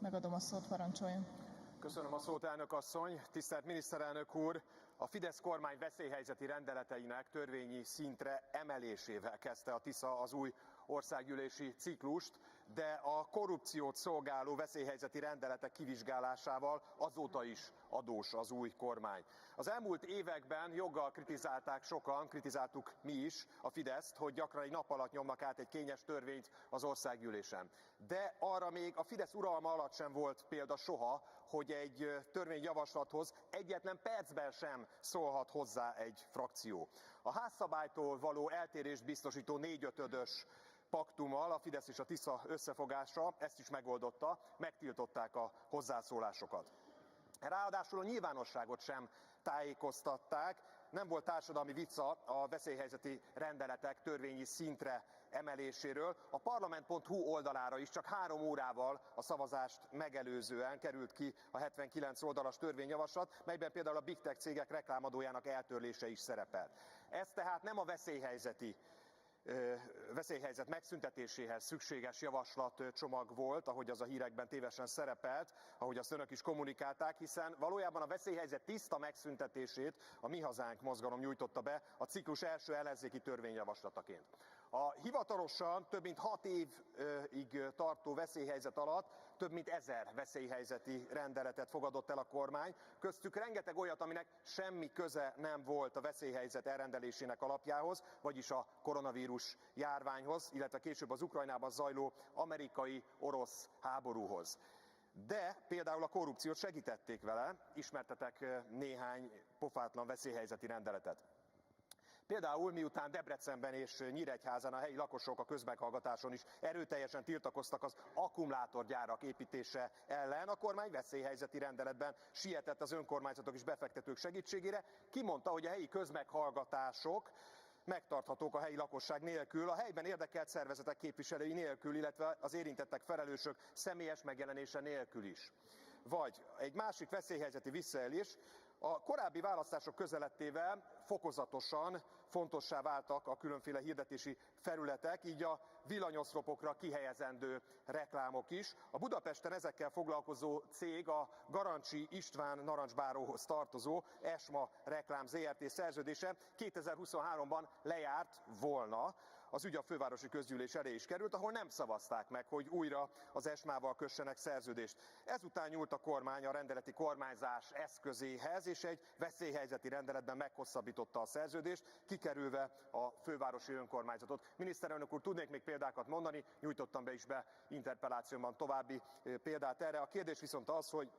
Megadom a szót, parancsoljon. Köszönöm a szót, elnök asszony. Tisztelt miniszterelnök úr, a Fidesz kormány veszélyhelyzeti rendeleteinek törvényi szintre emelésével kezdte a Tisza az új országgyűlési ciklust, de a korrupciót szolgáló veszélyhelyzeti rendeletek kivizsgálásával azóta is adós az új kormány. Az elmúlt években joggal kritizálták sokan, kritizáltuk mi is a Fideszt, hogy gyakran egy nap alatt nyomnak át egy kényes törvényt az országgyűlésen. De arra még a Fidesz uralma alatt sem volt példa soha, hogy egy törvényjavaslathoz egyetlen percben sem szólhat hozzá egy frakció. A házszabálytól való eltérést biztosító 4/5-ös paktummal a Fidesz és a Tisza összefogása ezt is megoldotta, megtiltották a hozzászólásokat. Ráadásul a nyilvánosságot sem tájékoztatták, nem volt társadalmi vica a veszélyhelyzeti rendeletek törvényi szintre emeléséről. A parlament.hu oldalára is csak 3 órával a szavazást megelőzően került ki a 79 oldalas törvényjavaslat, melyben például a Big Tech cégek reklámadójának eltörlése is szerepel. Ez tehát nem a veszélyhelyzet megszüntetéséhez szükséges javaslatcsomag volt, ahogy az a hírekben tévesen szerepelt, ahogy azt önök is kommunikálták, hiszen valójában a veszélyhelyzet tiszta megszüntetését a Mi Hazánk mozgalom nyújtotta be a ciklus első ellenzéki törvényjavaslataként. A hivatalosan több mint 6 évig tartó veszélyhelyzet alatt több mint 1000 veszélyhelyzeti rendeletet fogadott el a kormány, köztük rengeteg olyat, aminek semmi köze nem volt a veszélyhelyzet elrendelésének alapjához, vagyis a koronavírus járványhoz, illetve később az Ukrajnában zajló amerikai-orosz háborúhoz. De például a korrupciót segítették vele, ismertetek néhány pofátlan veszélyhelyzeti rendeletet. Például miután Debrecenben és Nyíregyházán a helyi lakosok a közmeghallgatáson is erőteljesen tiltakoztak az akkumulátorgyárak építése ellen, a kormány veszélyhelyzeti rendeletben sietett az önkormányzatok és befektetők segítségére, kimondta, hogy a helyi közmeghallgatások megtarthatók a helyi lakosság nélkül, a helyben érdekelt szervezetek képviselői nélkül, illetve az érintettek felelősök személyes megjelenése nélkül is. Vagy egy másik veszélyhelyzeti visszaélés, a korábbi választások közeledtével fokozatosan fontossá váltak a különféle hirdetési felületek, így a villanyoszlopokra kihelyezendő reklámok is. A Budapesten ezekkel foglalkozó cég a Garancsi István narancsbáróhoz tartozó ESMA Reklám Zrt. Szerződése 2023-ban lejárt volna. Az ügy a fővárosi közgyűlés elé is került, ahol nem szavazták meg, hogy újra az ESMA-val kössenek szerződést. Ezután nyúlt a kormány a rendeleti kormányzás eszközéhez, és egy veszélyhelyzeti rendeletben meghosszabbította a szerződést, kikerülve a fővárosi önkormányzatot. Miniszterelnök úr, tudnék még példákat mondani, nyújtottam be is interpellációmban további példát erre. A kérdés viszont az, hogy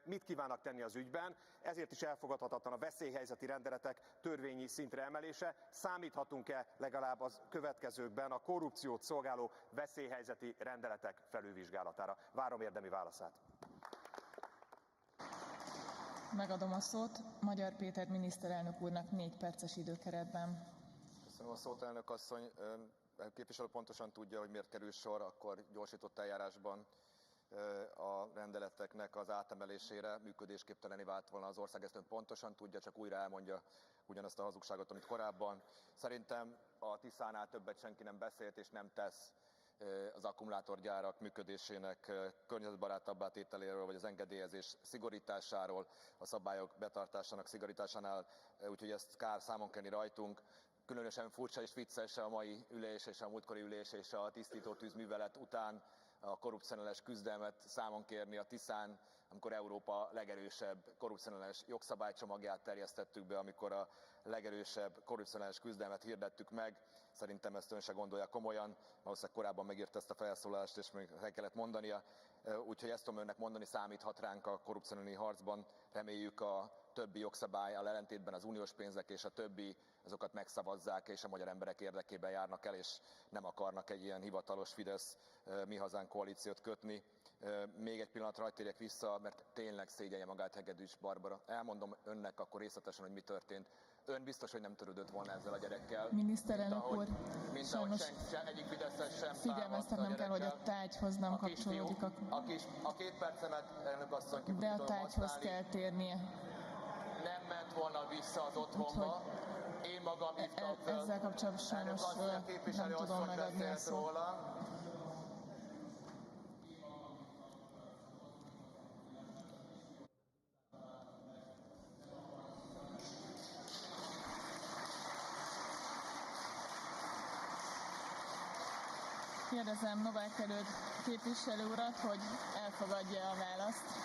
mit kívánnak tenni az ügyben, ezért is elfogadhatatlan a veszélyhelyzeti rendeletek törvényi szintre emelése. Számíthatunk-e legalább az következőkben a korrupciót szolgáló veszélyhelyzeti rendeletek felülvizsgálatára? Várom érdemi válaszát. Megadom a szót Magyar Péter miniszterelnök úrnak 4 perces időkeretben. Köszönöm a szót, elnök asszony. A képviselő pontosan tudja, hogy miért kerül sor akkor gyorsított eljárásban a rendeleteknek az átemelésére, működésképtelené vált volna az ország, ezt ön pontosan tudja, csak újra elmondja ugyanazt a hazugságot, amit korábban. Szerintem a Tiszánál többet senki nem beszélt és nem tesz az akkumulátorgyárak működésének környezetbarátabbá tételéről, vagy az engedélyezés szigorításáról, a szabályok betartásának szigorításánál, úgyhogy ezt kár számon kérni rajtunk. Különösen furcsa és vicces a mai ülés és a múltkori ülés és a tisztító tűzművelet után a korrupcióellenes küzdelmet számon kérni a Tiszán, amikor Európa legerősebb korrupcióellenes jogszabálycsomagját terjesztettük be, amikor a legerősebb korrupcióellenes küzdelmet hirdettük meg. Szerintem ezt ön se gondolja komolyan, valószínűleg korábban megírta ezt a felszólalást, és még el kellett mondania. Úgyhogy ezt tudom önnek mondani, számíthat ránk a korrupció elleni harcban. Reméljük a többi jogszabállyal ellentétben az uniós pénzek és a többi, azokat megszavazzák, és a magyar emberek érdekében járnak el, és nem akarnak egy ilyen hivatalos Fidesz Mi Hazánk koalíciót kötni. Még egy pillanatra hadd térjek vissza, mert tényleg szégyelje magát Hegedűs Barbara. Elmondom önnek akkor részletesen, hogy mi történt. Ön biztos, hogy nem törődött volna ezzel a gyerekkel. Miniszterelnök úr, mint ahogy egyik fideszes sem figyelmeztetnem kell, hogy a tárgyhoz nem kapcsolódik. A 2 percemet, elnök asszony, ki de a tárgyhoz kell térnie. Nem ment volna vissza az otthonba. Én magam hívtam fel. Ezzel kapcsolatban sajnos nem tudom megadni a szót. Kérdezem Novák Előd képviselő urat, hogy elfogadja a választ.